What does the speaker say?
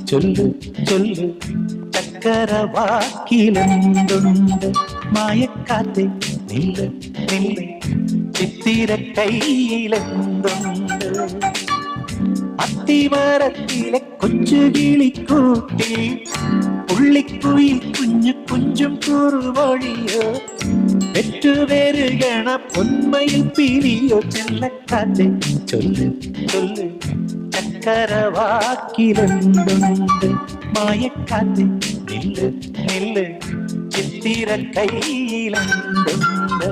ചൊല്ലു ചൊല്ലു ചക്കരവാക്കിലെന്തുണ്ട് മായക്കാത്തെ നില്ല് നില്ല് ചിത്തിര കയ്യിലെന്തുണ്ട് അത്തിമരത്തിലെ കൊച്ചു കിളിക്കൂട്ടി പുള്ളിക്കുയിൽ കുഞ്ഞു കുഞ്ചും കുറുവഴിയോ പെറ്റുപെരുകണ പൊന്മയിൽ പിരിയോ ചെല്ലക്കാത്തെ ചൊല്ലു ചൊല്ലു ചക്കരവാക്കിലെന്തുണ്ട് മായക്കാത്തെ നില്ല് നില്ല് ചിത്തിര കയ്യിലെന്തുണ്ട്